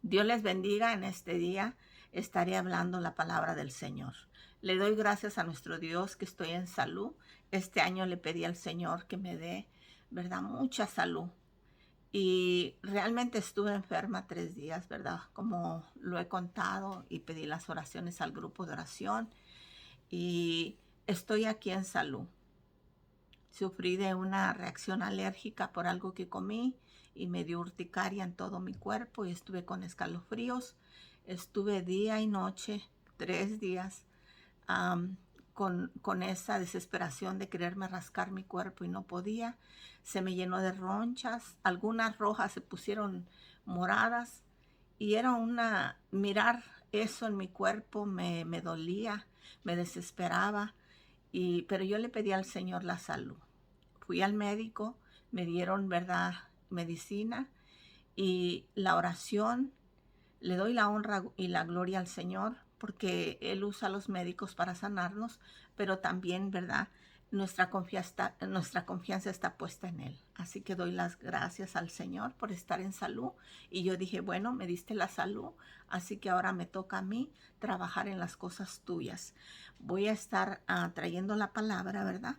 Dios les bendiga. En este día estaré hablando la palabra del Señor. Le doy gracias a nuestro Dios que estoy en salud. Este año le pedí al Señor que me dé, ¿verdad?, mucha salud. Y realmente estuve enferma 3 días, ¿verdad? Como lo he contado, y pedí las oraciones al grupo de oración. Y estoy aquí en salud. Sufrí de una reacción alérgica por algo que comí y me dio urticaria en todo mi cuerpo y estuve con escalofríos. Estuve día y noche, 3 días, am, con esa desesperación de quererme rascar mi cuerpo y no podía. Se me llenó de ronchas, algunas rojas se pusieron moradas y era mirar eso en mi cuerpo me dolía, me desesperaba. Pero yo le pedí al Señor la salud. Fui al médico, me dieron, ¿verdad?, medicina, y la oración. Le doy la honra y la gloria al Señor porque Él usa a los médicos para sanarnos, pero también, ¿verdad?, nuestra confianza está puesta en Él. Así que doy las gracias al Señor por estar en salud. Y yo dije, bueno, me diste la salud, así que ahora me toca a mí trabajar en las cosas tuyas. Voy a estar trayendo la palabra, ¿verdad?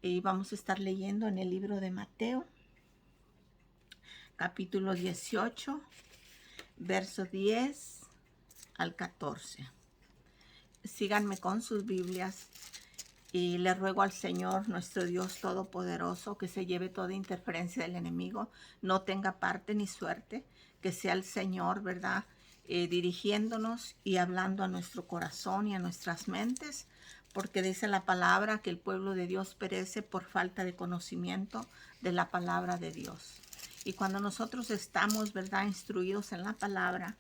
Y vamos a estar leyendo en el libro de Mateo, capítulo 18, verso 10 al 14. Síganme con sus Biblias y le ruego al Señor, nuestro Dios Todopoderoso, que se lleve toda interferencia del enemigo, no tenga parte ni suerte, que sea el Señor, ¿verdad?, dirigiéndonos y hablando a nuestro corazón y a nuestras mentes, porque dice la palabra que el pueblo de Dios perece por falta de conocimiento de la palabra de Dios. Y cuando nosotros estamos, ¿verdad?, instruidos en la palabra,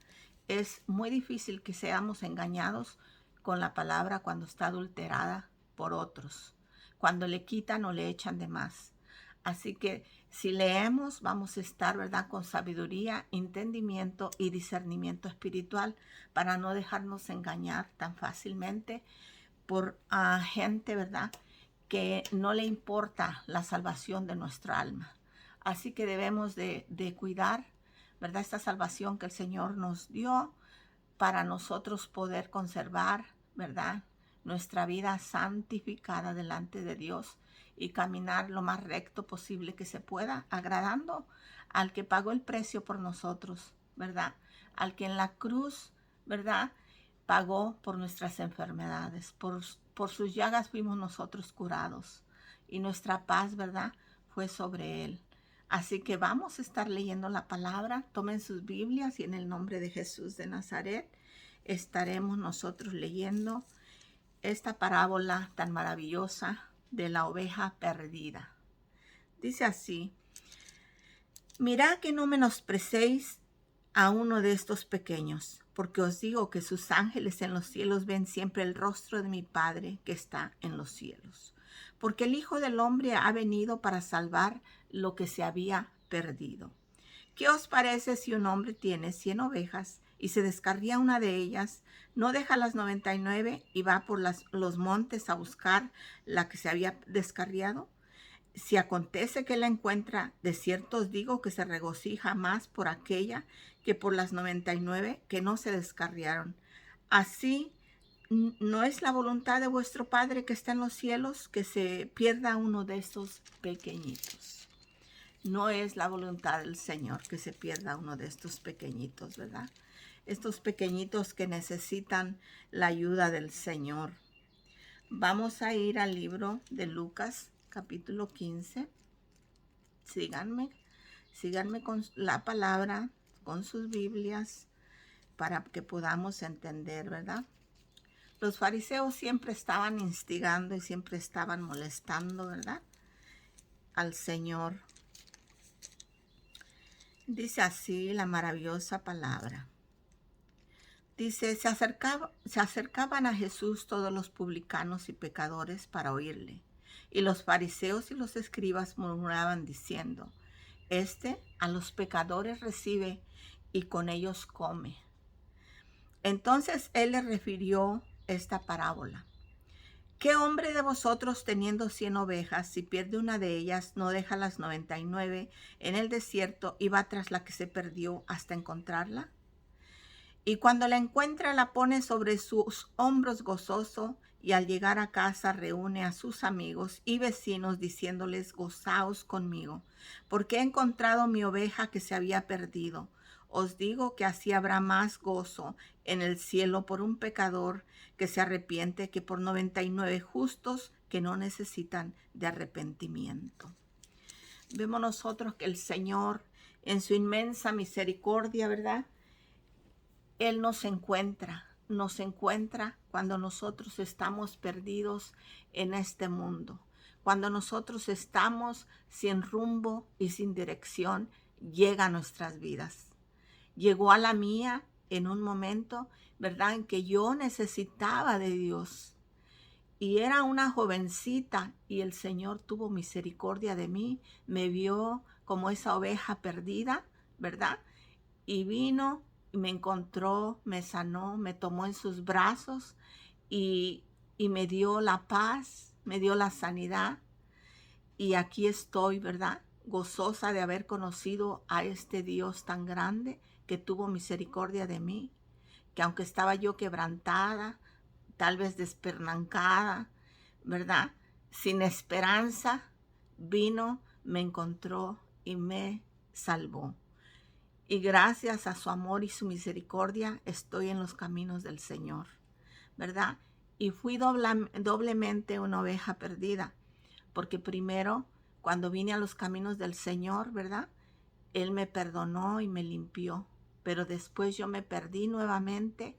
es muy difícil que seamos engañados con la palabra cuando está adulterada por otros, cuando le quitan o le echan de más. Así que si leemos, vamos a estar, ¿verdad?, con sabiduría, entendimiento y discernimiento espiritual para no dejarnos engañar tan fácilmente por gente, ¿verdad?, que no le importa la salvación de nuestra alma. Así que debemos de cuidar, ¿verdad?, esta salvación que el Señor nos dio para nosotros poder conservar, ¿verdad?, nuestra vida santificada delante de Dios y caminar lo más recto posible que se pueda, agradando al que pagó el precio por nosotros, ¿verdad?, al que en la cruz, ¿verdad?, pagó por nuestras enfermedades, por sus llagas fuimos nosotros curados y nuestra paz, ¿verdad?, fue sobre él. Así que vamos a estar leyendo la palabra. Tomen sus Biblias y en el nombre de Jesús de Nazaret estaremos nosotros leyendo esta parábola tan maravillosa de la oveja perdida. Dice así: mirad que no menosprecéis a uno de estos pequeños, porque os digo que sus ángeles en los cielos ven siempre el rostro de mi Padre que está en los cielos. Porque el Hijo del Hombre ha venido para salvar lo que se había perdido. ¿Qué os parece si un hombre tiene 100 ovejas y se descarría una de ellas, no deja las 99 y va por los montes a buscar la que se había descarriado? Si acontece que la encuentra, de cierto os digo que se regocija más por aquella que por las 99 que no se descarriaron. Así, ¿no es la voluntad de vuestro Padre que está en los cielos que se pierda uno de estos pequeñitos? No es la voluntad del Señor que se pierda uno de estos pequeñitos, ¿verdad? Estos pequeñitos que necesitan la ayuda del Señor. Vamos a ir al libro de Lucas, capítulo 15. Síganme con la palabra, con sus Biblias, para que podamos entender, ¿verdad? Los fariseos siempre estaban instigando y siempre estaban molestando, ¿verdad?, al Señor. Dice así la maravillosa palabra. Dice, se acercaban a Jesús todos los publicanos y pecadores para oírle. Y los fariseos y los escribas murmuraban diciendo, este a los pecadores recibe y con ellos come. Entonces él les refirió esta parábola. ¿Qué hombre de vosotros teniendo 100 ovejas, si pierde una de ellas, no deja las 99 en el desierto y va tras la que se perdió hasta encontrarla? Y cuando la encuentra, la pone sobre sus hombros gozoso, y al llegar a casa reúne a sus amigos y vecinos diciéndoles: gozaos conmigo, porque he encontrado mi oveja que se había perdido. Os digo que así habrá más gozo en el cielo por un pecador que se arrepiente que por 99 justos que no necesitan de arrepentimiento. Vemos nosotros que el Señor, en su inmensa misericordia, ¿verdad? Él nos encuentra cuando nosotros estamos perdidos en este mundo. Cuando nosotros estamos sin rumbo y sin dirección, llega a nuestras vidas. Llegó a la mía en un momento, ¿verdad?, en que yo necesitaba de Dios. Y era una jovencita y el Señor tuvo misericordia de mí, me vio como esa oveja perdida, ¿verdad? Y vino, me encontró, me sanó, me tomó en sus brazos y me dio la paz, me dio la sanidad. Y aquí estoy, ¿verdad? Gozosa de haber conocido a este Dios tan grande que tuvo misericordia de mí, que aunque estaba yo quebrantada, tal vez despernancada, ¿verdad?, sin esperanza, vino, me encontró y me salvó. Y gracias a su amor y su misericordia estoy en los caminos del Señor, ¿verdad? Y fui doblemente una oveja perdida, porque primero, cuando vine a los caminos del Señor, ¿verdad?, Él me perdonó y me limpió, pero después yo me perdí nuevamente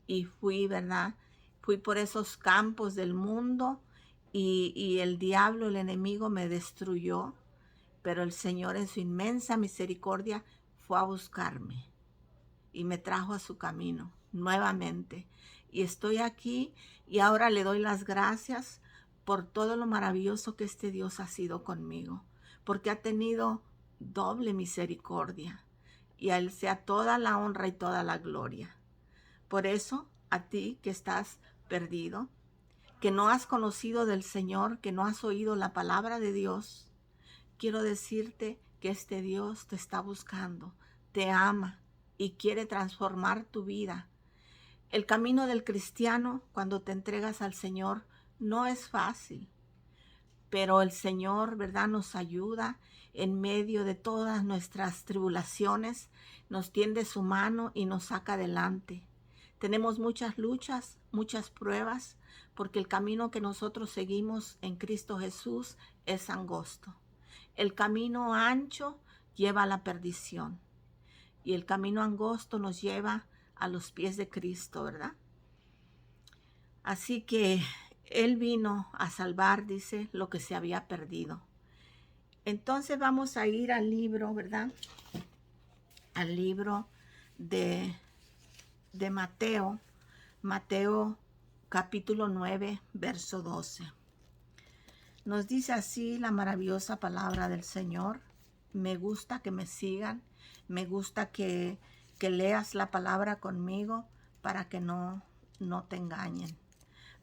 y fui, ¿verdad?, fui por esos campos del mundo y el diablo, el enemigo, me destruyó, pero el Señor en su inmensa misericordia fue a buscarme y me trajo a su camino nuevamente. Y estoy aquí y ahora le doy las gracias por todo lo maravilloso que este Dios ha sido conmigo, porque ha tenido doble misericordia. Y a Él sea toda la honra y toda la gloria. Por eso, a ti que estás perdido, que no has conocido del Señor, que no has oído la palabra de Dios, quiero decirte que este Dios te está buscando, te ama y quiere transformar tu vida. El camino del cristiano, cuando te entregas al Señor, no es fácil, pero el Señor, ¿verdad?, nos ayuda en medio de todas nuestras tribulaciones, nos tiende su mano y nos saca adelante. Tenemos muchas luchas, muchas pruebas, porque el camino que nosotros seguimos en Cristo Jesús es angosto. El camino ancho lleva a la perdición y el camino angosto nos lleva a los pies de Cristo, ¿verdad? Así que Él vino a salvar, dice, lo que se había perdido. Entonces vamos a ir al libro, ¿verdad? Al libro de Mateo, Mateo capítulo 9, verso 12. Nos dice así la maravillosa palabra del Señor. Me gusta que me sigan, me gusta que leas la palabra conmigo para que no te engañen,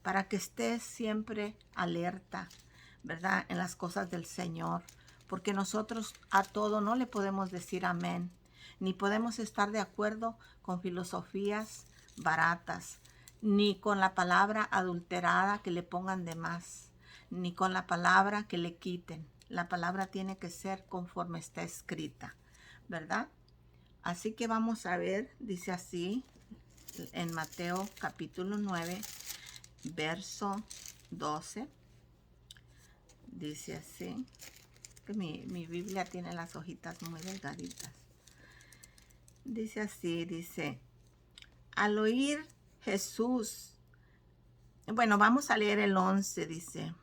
para que estés siempre alerta, ¿verdad?, en las cosas del Señor, porque nosotros a todo no le podemos decir amén, ni podemos estar de acuerdo con filosofías baratas, ni con la palabra adulterada que le pongan de más, ni con la palabra que le quiten. La palabra tiene que ser conforme está escrita, ¿verdad? Así que vamos a ver, dice así, en Mateo capítulo 9, verso 12. Dice así, que mi Biblia tiene las hojitas muy delgaditas. Dice así, dice, al oír Jesús, bueno, vamos a leer el 11, dice,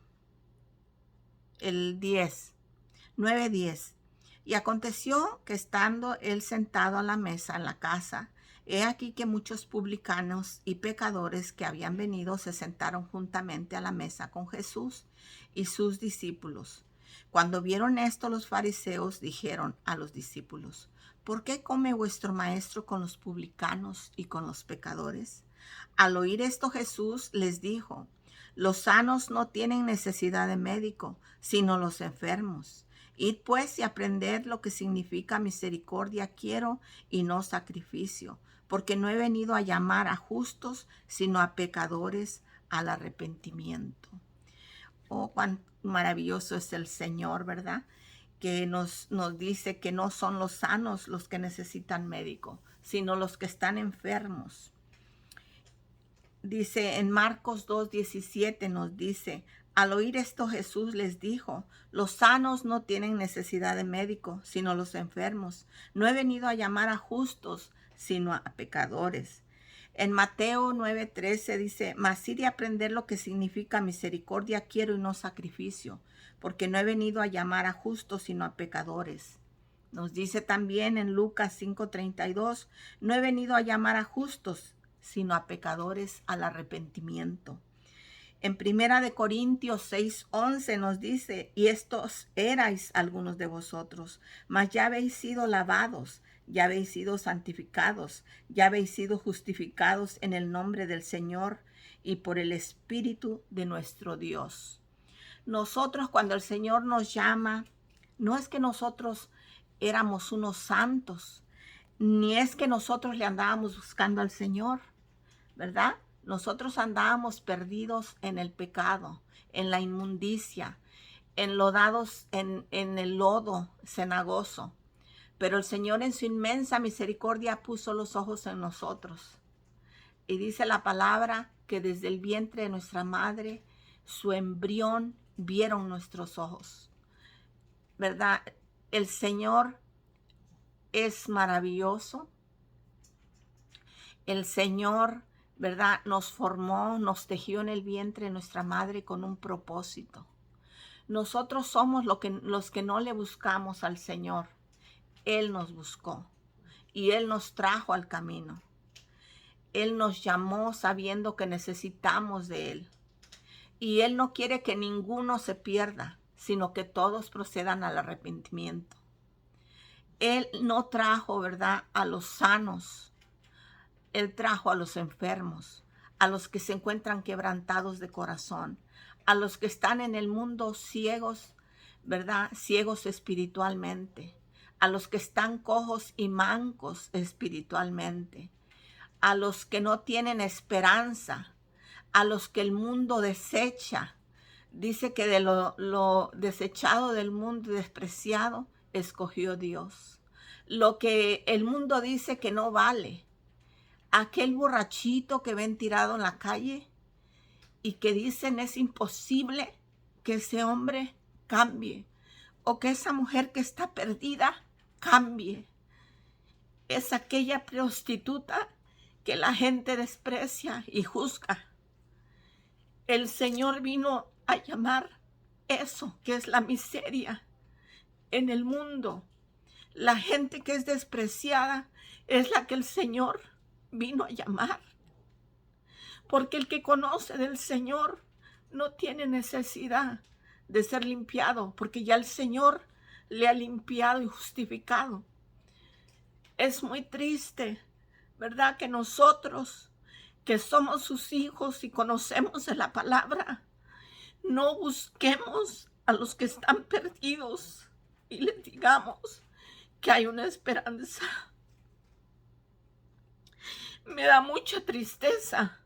el 10, 9:10. Y aconteció que estando él sentado a la mesa en la casa, he aquí que muchos publicanos y pecadores que habían venido se sentaron juntamente a la mesa con Jesús y sus discípulos. Cuando vieron esto, los fariseos dijeron a los discípulos: ¿por qué come vuestro maestro con los publicanos y con los pecadores? Al oír esto, Jesús les dijo: los sanos no tienen necesidad de médico, sino los enfermos. Id pues y aprended lo que significa misericordia quiero y no sacrificio, porque no he venido a llamar a justos, sino a pecadores al arrepentimiento. Oh, cuán maravilloso es el Señor, ¿verdad? Que nos dice que no son los sanos los que necesitan médico, sino los que están enfermos. Dice en Marcos 2:17 nos dice, al oír esto Jesús les dijo, los sanos no tienen necesidad de médico, sino los enfermos. No he venido a llamar a justos, sino a pecadores. En Mateo 9:13 dice, mas id y aprender lo que significa misericordia quiero y no sacrificio, porque no he venido a llamar a justos, sino a pecadores. Nos dice también en Lucas 5:32, no he venido a llamar a justos, sino a pecadores al arrepentimiento. En Primera de Corintios 6:11 nos dice, y estos erais algunos de vosotros, mas ya habéis sido lavados, ya habéis sido santificados, ya habéis sido justificados en el nombre del Señor y por el Espíritu de nuestro Dios. Nosotros cuando el Señor nos llama, no es que nosotros éramos unos santos, ni es que nosotros le andábamos buscando al Señor, ¿verdad? Nosotros andábamos perdidos en el pecado, en la inmundicia, enlodados en el lodo cenagoso. Pero el Señor en su inmensa misericordia puso los ojos en nosotros. Y dice la palabra que desde el vientre de nuestra madre, su embrión vieron nuestros ojos, ¿verdad? El Señor es maravilloso. El Señor, ¿verdad? Nos formó, nos tejió en el vientre de nuestra madre con un propósito. Nosotros somos los que no le buscamos al Señor. Él nos buscó y Él nos trajo al camino. Él nos llamó sabiendo que necesitamos de Él. Y Él no quiere que ninguno se pierda, sino que todos procedan al arrepentimiento. Él no trajo, ¿verdad?, a los sanos. Él trajo a los enfermos, a los que se encuentran quebrantados de corazón, a los que están en el mundo ciegos, ¿verdad?, ciegos espiritualmente, a los que están cojos y mancos espiritualmente, a los que no tienen esperanza, a los que el mundo desecha. Dice que de lo desechado del mundo y despreciado, escogió Dios. Lo que el mundo dice que no vale, aquel borrachito que ven tirado en la calle y que dicen es imposible que ese hombre cambie o que esa mujer que está perdida cambie. Es aquella prostituta que la gente desprecia y juzga. El Señor vino a llamar eso que es la miseria en el mundo. La gente que es despreciada es la que el Señor vino a llamar. Porque el que conoce del Señor no tiene necesidad de ser limpiado, porque ya el Señor le ha limpiado y justificado. Es muy triste, ¿verdad?, que nosotros, que somos sus hijos y conocemos de la palabra, no busquemos a los que están perdidos y les digamos que hay una esperanza. Me da mucha tristeza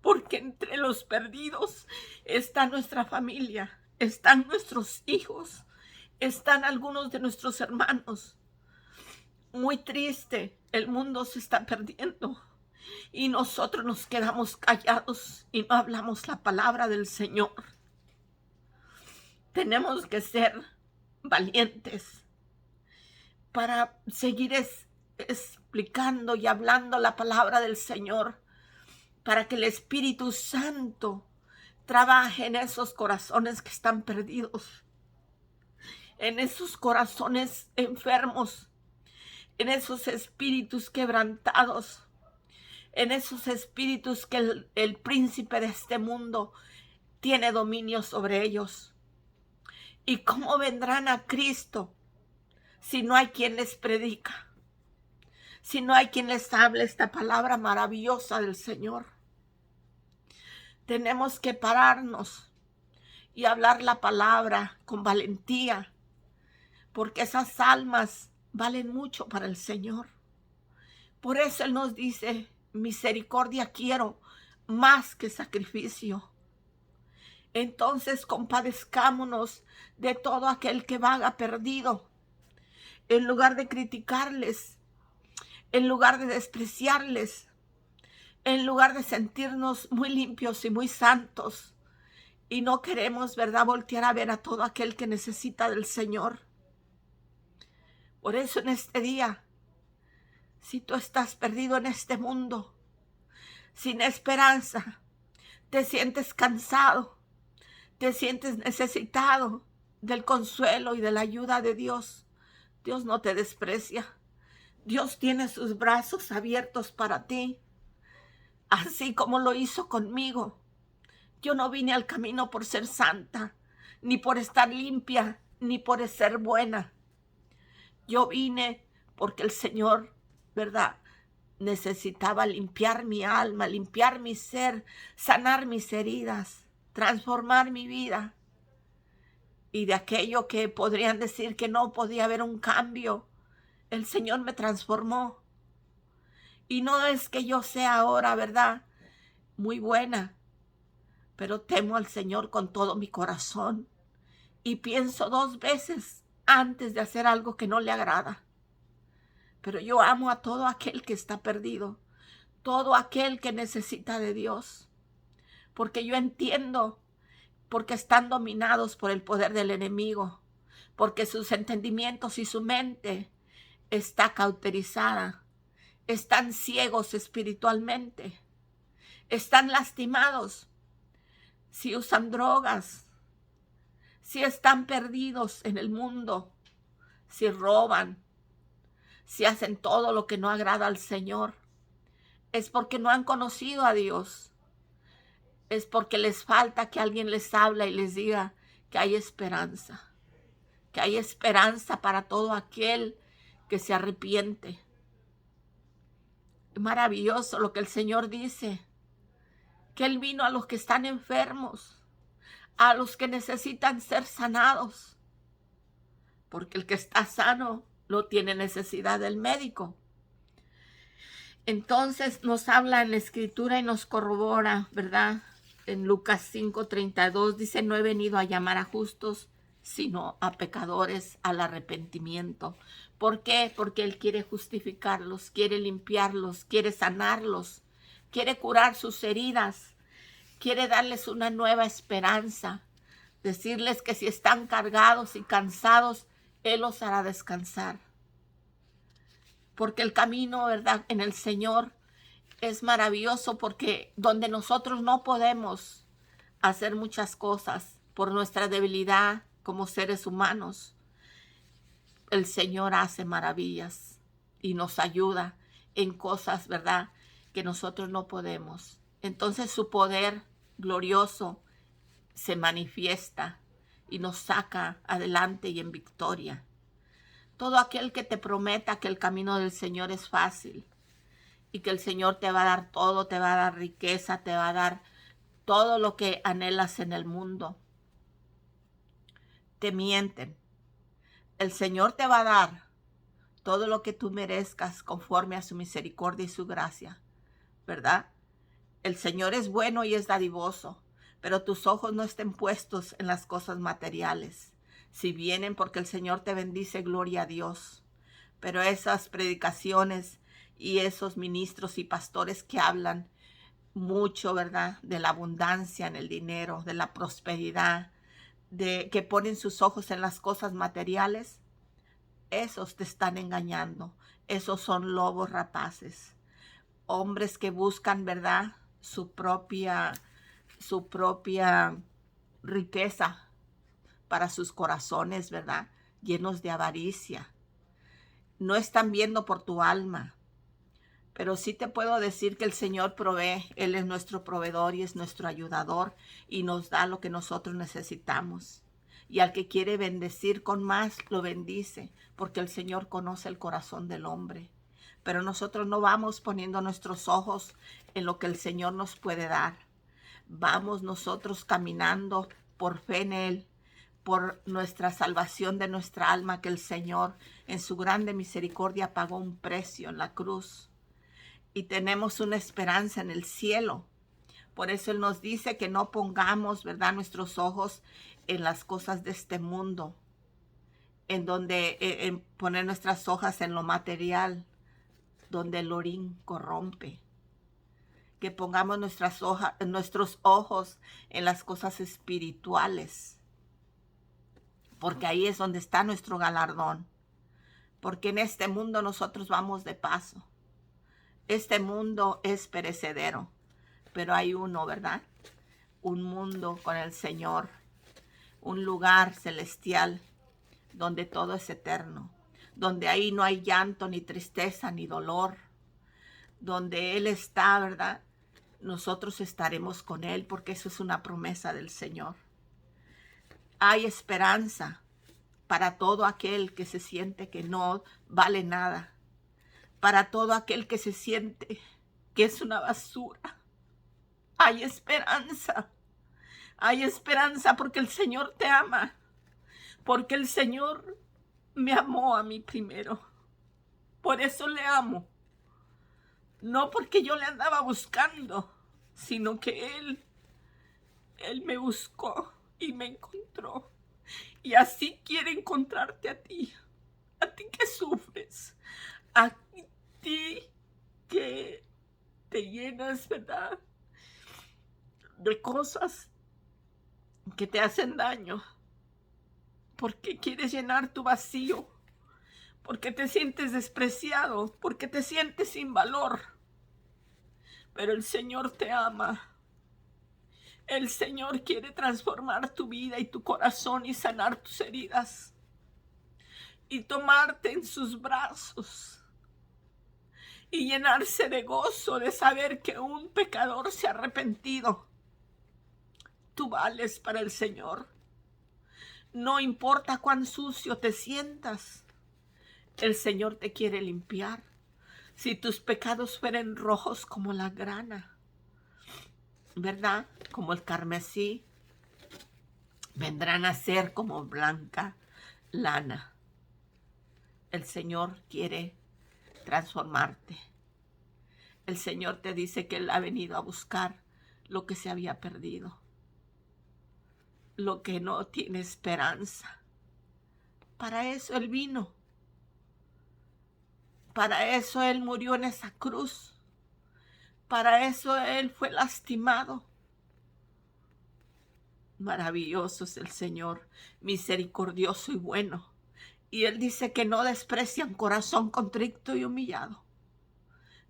porque entre los perdidos está nuestra familia, están nuestros hijos, están algunos de nuestros hermanos. Muy triste, el mundo se está perdiendo y nosotros nos quedamos callados y no hablamos la palabra del Señor. Tenemos que ser valientes para seguir explicando y hablando la palabra del Señor, para que el Espíritu Santo trabaje en esos corazones que están perdidos, en esos corazones enfermos, en esos espíritus quebrantados, en esos espíritus que el príncipe de este mundo tiene dominio sobre ellos. ¿Y cómo vendrán a Cristo si no hay quien les predica? Si no hay quien les hable esta palabra maravillosa del Señor. Tenemos que pararnos y hablar la palabra con valentía, porque esas almas valen mucho para el Señor. Por eso Él nos dice, misericordia quiero más que sacrificio. Entonces compadezcámonos de todo aquel que vaga perdido. En lugar de criticarles, en lugar de despreciarles, en lugar de sentirnos muy limpios y muy santos, y no queremos, ¿verdad?, voltear a ver a todo aquel que necesita del Señor. Por eso en este día, si tú estás perdido en este mundo, sin esperanza, te sientes cansado, te sientes necesitado del consuelo y de la ayuda de Dios, Dios no te desprecia. Dios tiene sus brazos abiertos para ti, así como lo hizo conmigo. Yo no vine al camino por ser santa, ni por estar limpia, ni por ser buena. Yo vine porque el Señor, ¿verdad?, necesitaba limpiar mi alma, limpiar mi ser, sanar mis heridas, transformar mi vida. Y de aquello que podrían decir que no podía haber un cambio, el Señor me transformó. Y no es que yo sea ahora, ¿verdad?, muy buena, pero temo al Señor con todo mi corazón y pienso 2 veces antes de hacer algo que no le agrada. Pero yo amo a todo aquel que está perdido, todo aquel que necesita de Dios, porque yo entiendo, porque están dominados por el poder del enemigo, porque sus entendimientos y su mente está cauterizada, están ciegos espiritualmente, están lastimados, si usan drogas, si están perdidos en el mundo, si roban, si hacen todo lo que no agrada al Señor, es porque no han conocido a Dios. Es porque les falta que alguien les habla y les diga que hay esperanza para todo aquel que se arrepiente. Maravilloso lo que el Señor dice, que Él vino a los que están enfermos, a los que necesitan ser sanados, porque el que está sano no tiene necesidad del médico. Entonces nos habla en la Escritura y nos corrobora, ¿verdad? En Lucas 5:32 dice, no he venido a llamar a justos, sino a pecadores al arrepentimiento. ¿Por qué? Porque Él quiere justificarlos, quiere limpiarlos, quiere sanarlos, quiere curar sus heridas, quiere darles una nueva esperanza, decirles que si están cargados y cansados, Él los hará descansar. Porque el camino, ¿verdad?, en el Señor es maravilloso, porque donde nosotros no podemos hacer muchas cosas por nuestra debilidad como seres humanos, el Señor hace maravillas y nos ayuda en cosas, ¿verdad?, que nosotros no podemos. Entonces su poder glorioso se manifiesta y nos saca adelante y en victoria. Todo aquel que te prometa que el camino del Señor es fácil y que el Señor te va a dar todo, te va a dar riqueza, te va a dar todo lo que anhelas en el mundo, te mienten. El Señor te va a dar todo lo que tú merezcas conforme a su misericordia y su gracia, ¿verdad? El Señor es bueno y es dadivoso, pero tus ojos no estén puestos en las cosas materiales. Si vienen porque el Señor te bendice, gloria a Dios. Pero esas predicaciones y esos ministros y pastores que hablan mucho, ¿verdad?, de la abundancia en el dinero, de la prosperidad, de que ponen sus ojos en las cosas materiales, esos te están engañando. Esos son lobos rapaces, hombres que buscan, ¿verdad?, su propia riqueza para sus corazones, ¿verdad?, llenos de avaricia. No están viendo por tu alma. Pero sí te puedo decir que el Señor provee. Él es nuestro proveedor y es nuestro ayudador y nos da lo que nosotros necesitamos. Y al que quiere bendecir con más, lo bendice, porque el Señor conoce el corazón del hombre. Pero nosotros no vamos poniendo nuestros ojos en lo que el Señor nos puede dar. Vamos nosotros caminando por fe en Él, por nuestra salvación de nuestra alma, que el Señor en su grande misericordia pagó un precio en la cruz. Y tenemos una esperanza en el cielo. Por eso Él nos dice que no pongamos, ¿verdad?, nuestros ojos en las cosas de este mundo, en poner nuestras hojas en lo material, donde el orín corrompe. Que pongamos nuestros ojos en las cosas espirituales, porque ahí es donde está nuestro galardón. Porque en este mundo nosotros vamos de paso. Este mundo es perecedero, pero hay uno, ¿verdad? Un mundo con el Señor, un lugar celestial donde todo es eterno, donde ahí no hay llanto, ni tristeza, ni dolor. Donde Él está, ¿verdad?, nosotros estaremos con Él, porque eso es una promesa del Señor. Hay esperanza para todo aquel que se siente que no vale nada, para todo aquel que se siente que es una basura. Hay esperanza porque el Señor te ama, porque el Señor me amó a mí primero. Por eso le amo. No porque yo le andaba buscando, sino que Él me buscó y me encontró. Y así quiere encontrarte a ti que sufres, a ti que te llenas, ¿verdad?, de cosas que te hacen daño, porque quieres llenar tu vacío, porque te sientes despreciado, porque te sientes sin valor. Pero el Señor te ama. El Señor quiere transformar tu vida y tu corazón y sanar tus heridas y tomarte en sus brazos y llenarse de gozo de saber que un pecador se ha arrepentido. Tú vales para el Señor. No importa cuán sucio te sientas, el Señor te quiere limpiar. Si tus pecados fueren rojos como la grana, ¿verdad?, como el carmesí, vendrán a ser como blanca lana. El Señor quiere transformarte. El Señor te dice que Él ha venido a buscar lo que se había perdido, lo que no tiene esperanza. Para eso Él vino. Para eso Él murió en esa cruz. Para eso Él fue lastimado. Maravilloso es el Señor, misericordioso y bueno. Y Él dice que no desprecia un corazón contrito y humillado.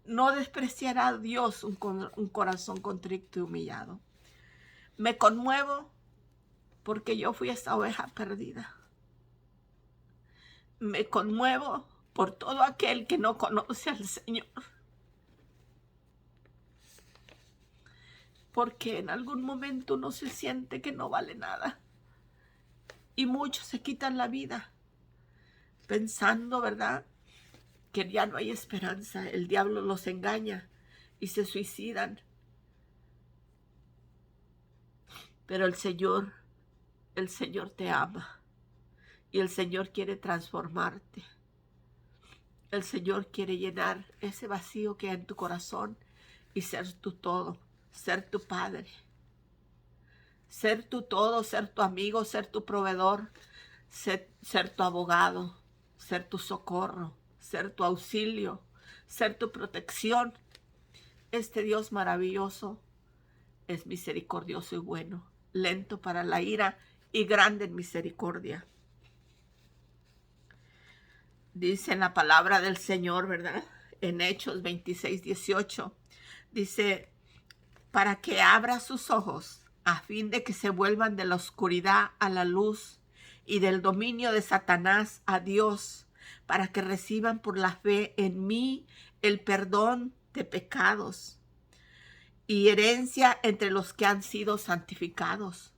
No despreciará a Dios un corazón contrito y humillado. Me conmuevo porque yo fui esa oveja perdida. Me conmuevo por todo aquel que no conoce al Señor. Porque en algún momento uno se siente que no vale nada. Y muchos se quitan la vida pensando, ¿verdad?, que ya no hay esperanza. El diablo los engaña y se suicidan. Pero el Señor te ama. Y el Señor quiere transformarte. El Señor quiere llenar ese vacío que hay en tu corazón y ser tu todo, ser tu Padre. Ser tu todo, ser tu amigo, ser tu proveedor, ser tu abogado, ser tu socorro, ser tu auxilio, ser tu protección. Este Dios maravilloso es misericordioso y bueno, lento para la ira y grande en misericordia. Dice en la palabra del Señor, ¿verdad?, en Hechos 26:18, dice, para que abra sus ojos a fin de que se vuelvan de la oscuridad a la luz y del dominio de Satanás a Dios, para que reciban por la fe en mí el perdón de pecados y herencia entre los que han sido santificados.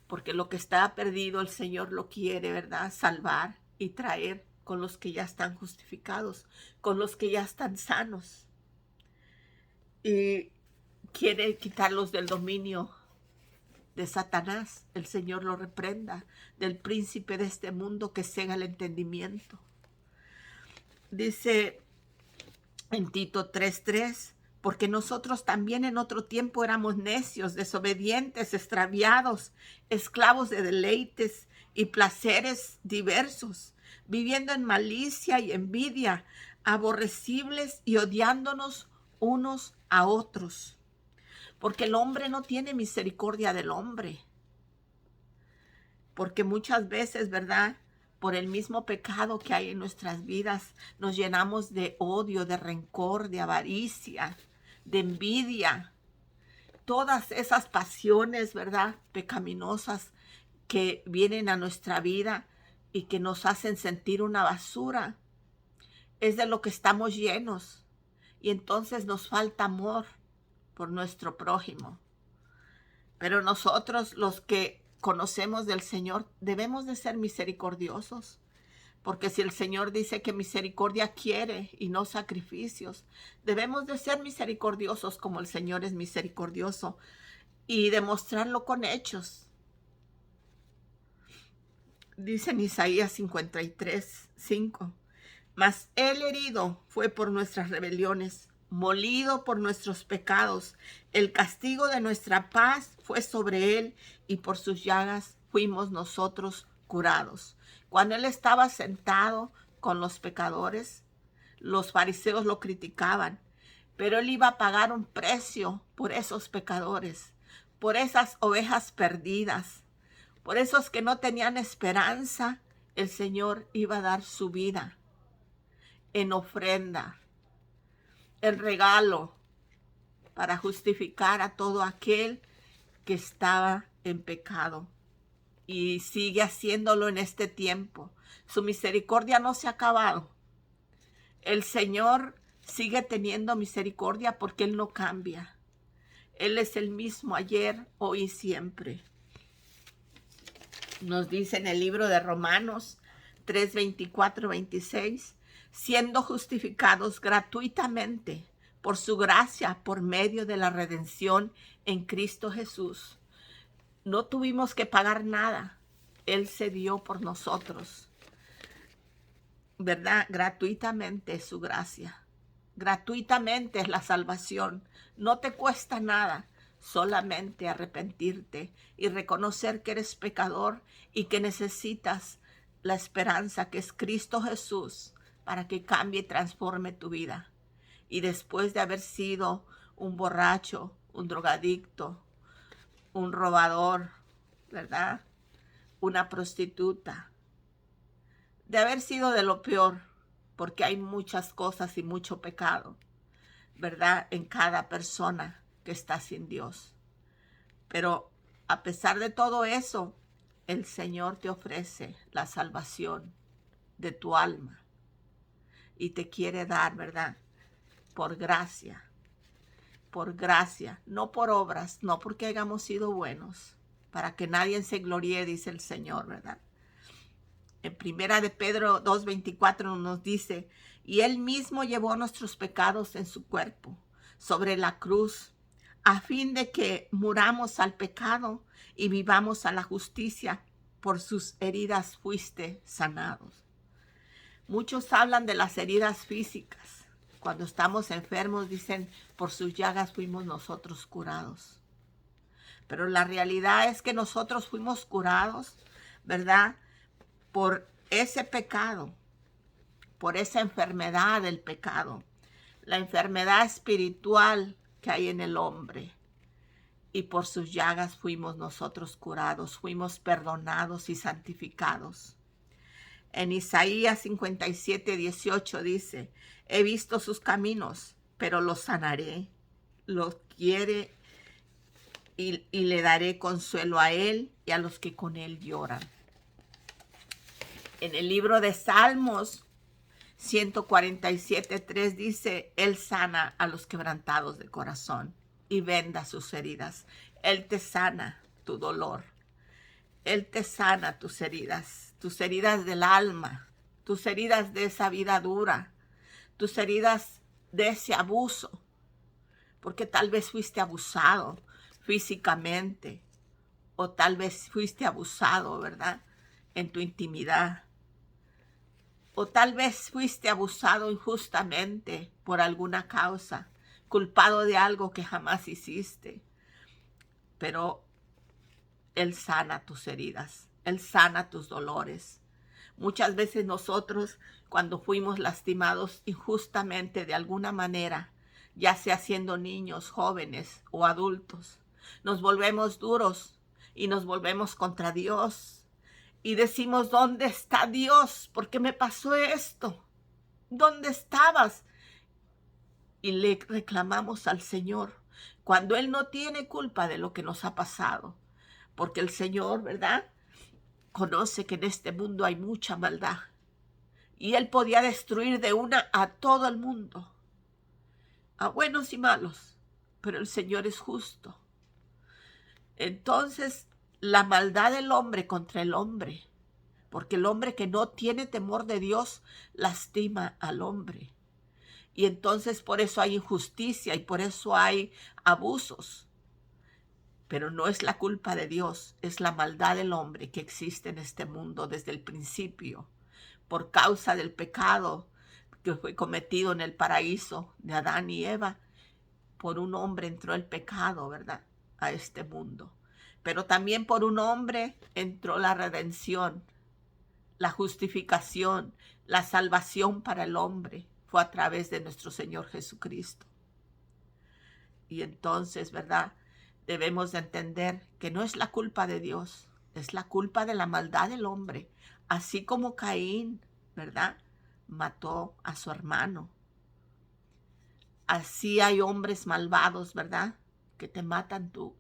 Porque lo que está perdido el Señor lo quiere, ¿verdad?, salvar y traer con los que ya están justificados, con los que ya están sanos. Y quiere quitarlos del dominio de Satanás, el Señor lo reprenda, del príncipe de este mundo que cega el entendimiento. Dice en Tito 3:3, porque nosotros también en otro tiempo éramos necios, desobedientes, extraviados, esclavos de deleites y placeres diversos, viviendo en malicia y envidia, aborrecibles y odiándonos unos a otros. Porque el hombre no tiene misericordia del hombre. Porque muchas veces, ¿verdad?, por el mismo pecado que hay en nuestras vidas, nos llenamos de odio, de rencor, de avaricia, de envidia. Todas esas pasiones, ¿verdad?, pecaminosas que vienen a nuestra vida y que nos hacen sentir una basura. Es de lo que estamos llenos. Y entonces nos falta amor por nuestro prójimo. Pero nosotros, los que conocemos del Señor, debemos de ser misericordiosos, porque si el Señor dice que misericordia quiere y no sacrificios, debemos de ser misericordiosos como el Señor es misericordioso y demostrarlo con hechos. Dice en Isaías 53:5, mas él herido fue por nuestras rebeliones, molido por nuestros pecados. El castigo de nuestra paz fue sobre él y por sus llagas fuimos nosotros curados. Cuando él estaba sentado con los pecadores, los fariseos lo criticaban, pero él iba a pagar un precio por esos pecadores, por esas ovejas perdidas, por esos que no tenían esperanza. El Señor iba a dar su vida en ofrenda, el regalo para justificar a todo aquel que estaba en pecado, y sigue haciéndolo en este tiempo. Su misericordia no se ha acabado. El Señor sigue teniendo misericordia porque Él no cambia. Él es el mismo ayer, hoy y siempre. Nos dice en el libro de Romanos 3:24-26, siendo justificados gratuitamente por su gracia, por medio de la redención en Cristo Jesús. No tuvimos que pagar nada. Él se dio por nosotros, ¿verdad? Gratuitamente es su gracia. Gratuitamente es la salvación. No te cuesta nada. Solamente arrepentirte y reconocer que eres pecador y que necesitas la esperanza que es Cristo Jesús para que cambie y transforme tu vida. Y después de haber sido un borracho, un drogadicto, un robador, ¿verdad?, una prostituta, de haber sido de lo peor, porque hay muchas cosas y mucho pecado, ¿verdad?, en cada persona que está sin Dios. Pero a pesar de todo eso, el Señor te ofrece la salvación de tu alma y te quiere dar, ¿verdad?, por gracia, no por obras, no porque hayamos sido buenos, para que nadie se gloríe, dice el Señor, ¿verdad? En primera de Pedro 2:24 nos dice, y Él mismo llevó nuestros pecados en su cuerpo sobre la cruz, a fin de que muramos al pecado y vivamos a la justicia. Por sus heridas fuiste sanados. Muchos hablan de las heridas físicas. Cuando estamos enfermos dicen, por sus llagas fuimos nosotros curados. Pero la realidad es que nosotros fuimos curados, ¿verdad?, por ese pecado, por esa enfermedad del pecado, la enfermedad espiritual que hay en el hombre. Y por sus llagas fuimos nosotros curados, fuimos perdonados y santificados. En Isaías 57:18 dice, he visto sus caminos, pero los sanaré, los quiere y le daré consuelo a él y a los que con él lloran. En el libro de Salmos 147:3 dice, él sana a los quebrantados de corazón y venda sus heridas. Él te sana tu dolor. Él te sana tus heridas del alma, tus heridas de esa vida dura, tus heridas de ese abuso, porque tal vez fuiste abusado físicamente O tal vez fuiste abusado, ¿verdad? En tu intimidad. O tal vez fuiste abusado injustamente por alguna causa, culpado de algo que jamás hiciste. Pero Él sana tus heridas, Él sana tus dolores. Muchas veces nosotros, cuando fuimos lastimados injustamente de alguna manera, ya sea siendo niños, jóvenes o adultos, nos volvemos duros y nos volvemos contra Dios. Y decimos, ¿dónde está Dios? ¿Por qué me pasó esto? ¿Dónde estabas? Y le reclamamos al Señor cuando Él no tiene culpa de lo que nos ha pasado. Porque el Señor, ¿verdad?, conoce que en este mundo hay mucha maldad. Y Él podía destruir de una a todo el mundo, a buenos y malos. Pero el Señor es justo. Entonces, la maldad del hombre contra el hombre, porque el hombre que no tiene temor de Dios lastima al hombre. Y entonces por eso hay injusticia y por eso hay abusos. Pero no es la culpa de Dios, es la maldad del hombre que existe en este mundo desde el principio, por causa del pecado que fue cometido en el paraíso de Adán y Eva. Por un hombre entró el pecado, ¿verdad?, a este mundo. Pero también por un hombre entró la redención, la justificación, la salvación para el hombre. Fue a través de nuestro Señor Jesucristo. Y entonces, ¿verdad?, debemos de entender que no es la culpa de Dios, es la culpa de la maldad del hombre. Así como Caín, ¿verdad?, mató a su hermano. Así hay hombres malvados, ¿verdad?, que te matan tu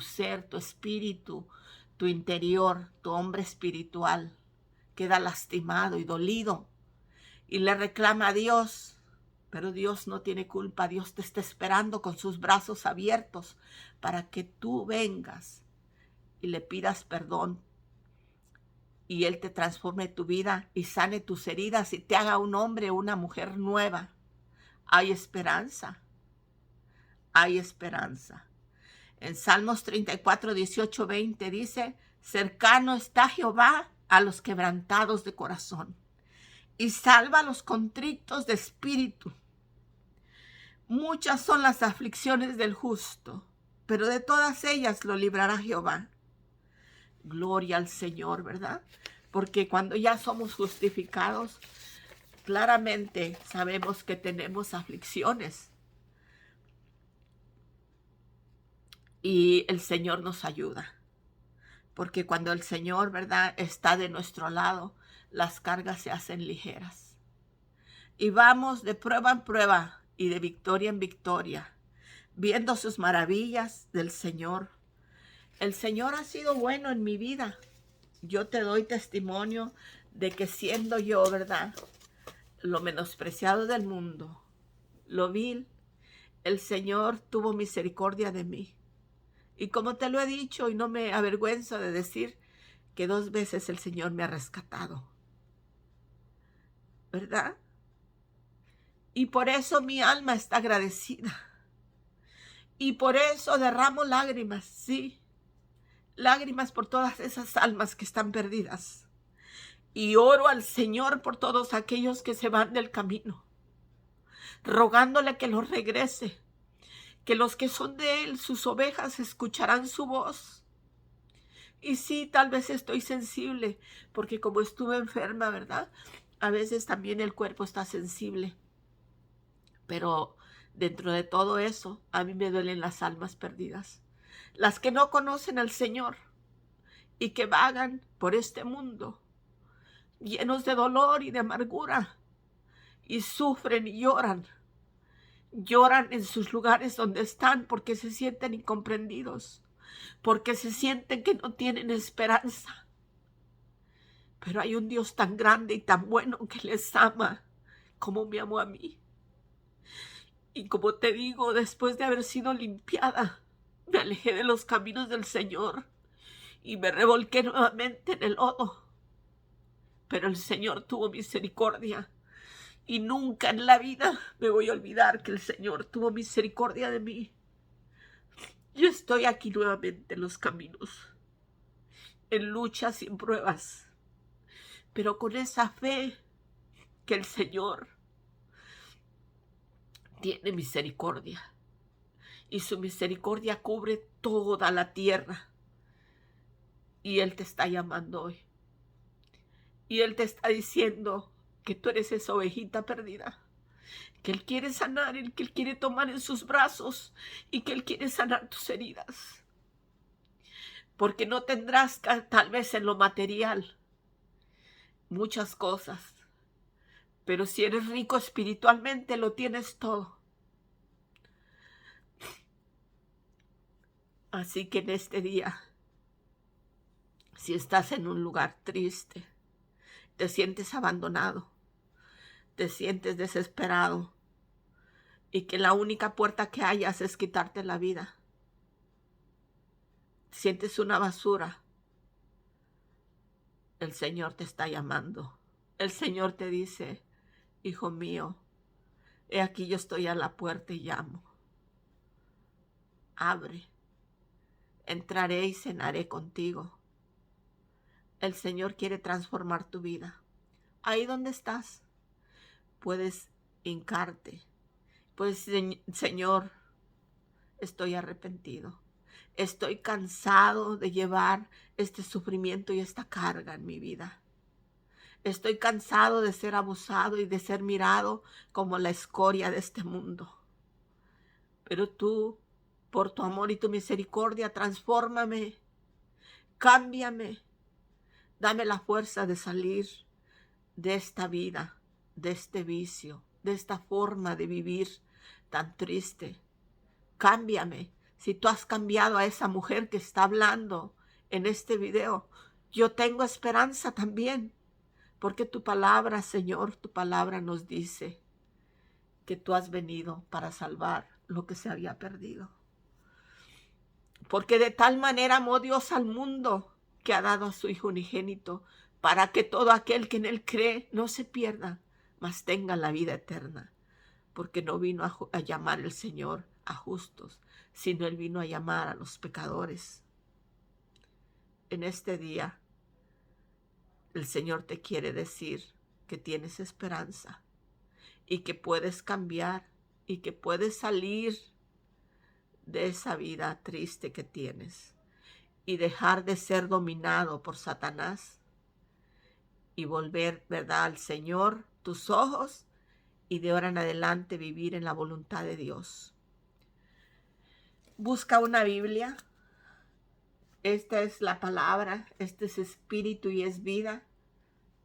ser, tu espíritu, tu interior, tu hombre espiritual. Queda lastimado y dolido y le reclama a Dios. Pero Dios no tiene culpa. Dios te está esperando con sus brazos abiertos para que tú vengas y le pidas perdón. Y Él te transforme tu vida y sane tus heridas y te haga un hombre o una mujer nueva. Hay esperanza. Hay esperanza. En Salmos 34, 18, 20 dice, cercano está Jehová a los quebrantados de corazón y salva a los contritos de espíritu. Muchas son las aflicciones del justo, pero de todas ellas lo librará Jehová. Gloria al Señor, ¿verdad? Porque cuando ya somos justificados, claramente sabemos que tenemos aflicciones. Y el Señor nos ayuda. Porque cuando el Señor, ¿verdad?, está de nuestro lado, las cargas se hacen ligeras. Y vamos de prueba en prueba y de victoria en victoria, viendo sus maravillas del Señor. El Señor ha sido bueno en mi vida. Yo te doy testimonio de que siendo yo, ¿verdad?, lo menospreciado del mundo, lo vil, el Señor tuvo misericordia de mí. Y como te lo he dicho y no me avergüenzo de decir que 2 veces el Señor me ha rescatado, ¿verdad? Y por eso mi alma está agradecida. Y por eso derramo lágrimas, sí, lágrimas por todas esas almas que están perdidas. Y oro al Señor por todos aquellos que se van del camino, rogándole que los regrese, que los que son de Él, sus ovejas, escucharán su voz. Y sí, tal vez estoy sensible, porque como estuve enferma, ¿verdad?, a veces también el cuerpo está sensible. Pero dentro de todo eso, a mí me duelen las almas perdidas, las que no conocen al Señor y que vagan por este mundo llenos de dolor y de amargura y sufren y lloran. Lloran en sus lugares donde están porque se sienten incomprendidos, porque se sienten que no tienen esperanza. Pero hay un Dios tan grande y tan bueno que les ama como me amó a mí. Y como te digo, después de haber sido limpiada, me alejé de los caminos del Señor y me revolqué nuevamente en el lodo. Pero el Señor tuvo misericordia. Y nunca en la vida me voy a olvidar que el Señor tuvo misericordia de mí. Yo estoy aquí nuevamente en los caminos. en luchas y en pruebas, pero con esa fe que el Señor tiene misericordia y su misericordia cubre toda la tierra. Y Él te está llamando hoy. Y Él te está diciendo que tú eres esa ovejita perdida, que Él quiere sanar, que Él quiere tomar en sus brazos y que Él quiere sanar tus heridas. Porque no tendrás tal vez en lo material muchas cosas, pero si eres rico espiritualmente lo tienes todo. Así que en este día, si estás en un lugar triste, te sientes abandonado, te sientes desesperado y que la única puerta que hayas es quitarte la vida, sientes una basura, el Señor te está llamando. El Señor te dice: hijo mío, he aquí yo estoy a la puerta y llamo. Abre, entraré y cenaré contigo. El Señor quiere transformar tu vida. Ahí donde estás, puedes hincarte. Pues, Señor, estoy arrepentido. Estoy cansado de llevar este sufrimiento y esta carga en mi vida. Estoy cansado de ser abusado y de ser mirado como la escoria de este mundo. Pero tú, por tu amor y tu misericordia, transfórmame, cámbiame, dame la fuerza de salir de esta vida, de este vicio, de esta forma de vivir tan triste. Cámbiame. Si tú has cambiado a esa mujer que está hablando en este video, yo tengo esperanza también, porque tu palabra, Señor, tu palabra nos dice que tú has venido para salvar lo que se había perdido. Porque de tal manera amó Dios al mundo que ha dado a su Hijo unigénito, para que todo aquel que en Él cree no se pierda, mas tenga la vida eterna. Porque no vino a llamar el Señor a justos, sino Él vino a llamar a los pecadores. En este día, el Señor te quiere decir que tienes esperanza y que puedes cambiar y que puedes salir de esa vida triste que tienes y dejar de ser dominado por Satanás y volver, ¿verdad?, al Señor tus ojos y de ahora en adelante vivir en la voluntad de Dios. Busca una Biblia. Esta es la palabra, este es espíritu y es vida.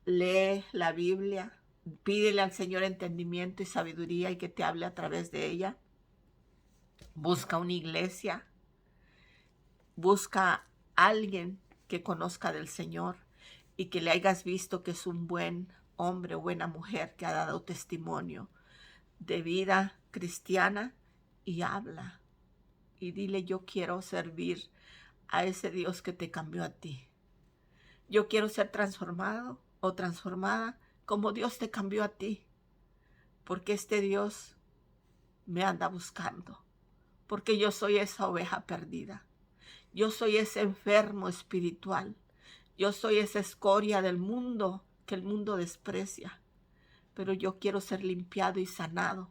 Lee la Biblia, pídele al Señor entendimiento y sabiduría y que te hable a través de ella. Busca una iglesia, busca a alguien que conozca del Señor y que le hayas visto que es un buen hombre o buena mujer que ha dado testimonio de vida cristiana, y habla y dile: yo quiero servir a ese Dios que te cambió a ti. Yo quiero ser transformado o transformada como Dios te cambió a ti, porque este Dios me anda buscando, porque yo soy esa oveja perdida. Yo soy ese enfermo espiritual. Yo soy esa escoria del mundo que el mundo desprecia. Pero yo quiero ser limpiado y sanado,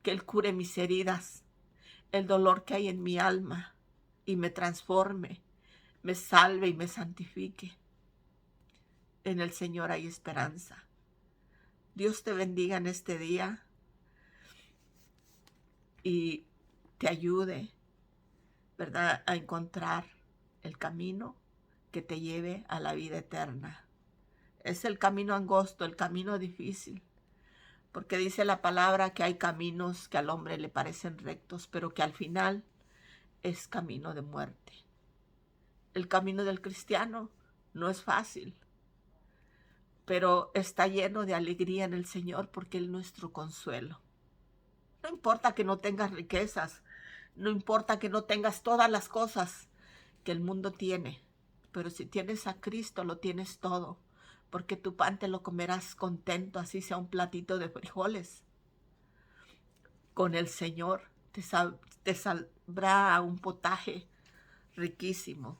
que Él cure mis heridas, el dolor que hay en mi alma y me transforme, me salve y me santifique. En el Señor hay esperanza. Dios te bendiga en este día y te ayude, ¿verdad?, a encontrar el camino que te lleve a la vida eterna. Es el camino angosto, el camino difícil, porque dice la palabra que hay caminos que al hombre le parecen rectos, pero que al final es camino de muerte. El camino del cristiano no es fácil, pero está lleno de alegría en el Señor, porque Él es nuestro consuelo. No importa que no tengas riquezas, no importa que no tengas todas las cosas que el mundo tiene, pero si tienes a Cristo lo tienes todo, porque tu pan te lo comerás contento, así sea un platito de frijoles. Con el Señor te saldrá un potaje riquísimo.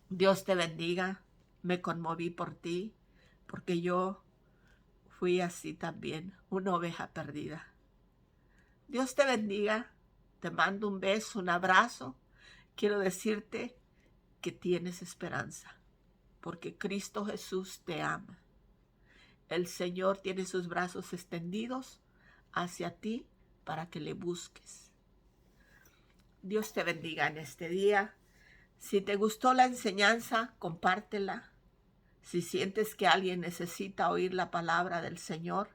Dios te bendiga. Me conmoví por ti, porque yo fui así también, una oveja perdida. Dios te bendiga. Te mando un beso, un abrazo. Quiero decirte que tienes esperanza, porque Cristo Jesús te ama. El Señor tiene sus brazos extendidos hacia ti para que le busques. Dios te bendiga en este día. Si te gustó la enseñanza, compártela. Si sientes que alguien necesita oír la palabra del Señor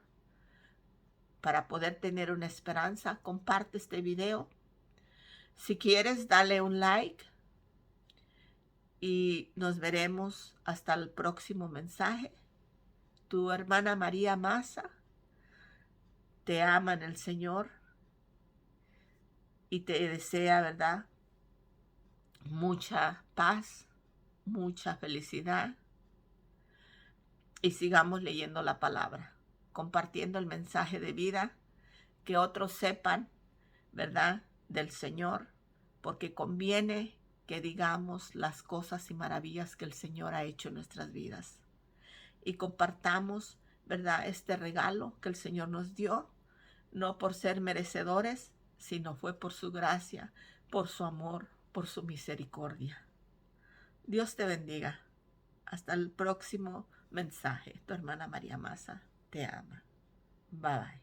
para poder tener una esperanza, comparte este video. Si quieres, dale un like y nos veremos hasta el próximo mensaje. Tu hermana María Maza te ama en el Señor y te desea, ¿verdad?, mucha paz, mucha felicidad, y sigamos leyendo la palabra, compartiendo el mensaje de vida, que otros sepan, ¿verdad?, del Señor, porque conviene que digamos las cosas y maravillas que el Señor ha hecho en nuestras vidas y compartamos, ¿verdad?, este regalo que el Señor nos dio, no por ser merecedores, sino fue por su gracia, por su amor, por su misericordia. Dios te bendiga. Hasta el próximo mensaje. Tu hermana María Maza te ama. Bye bye.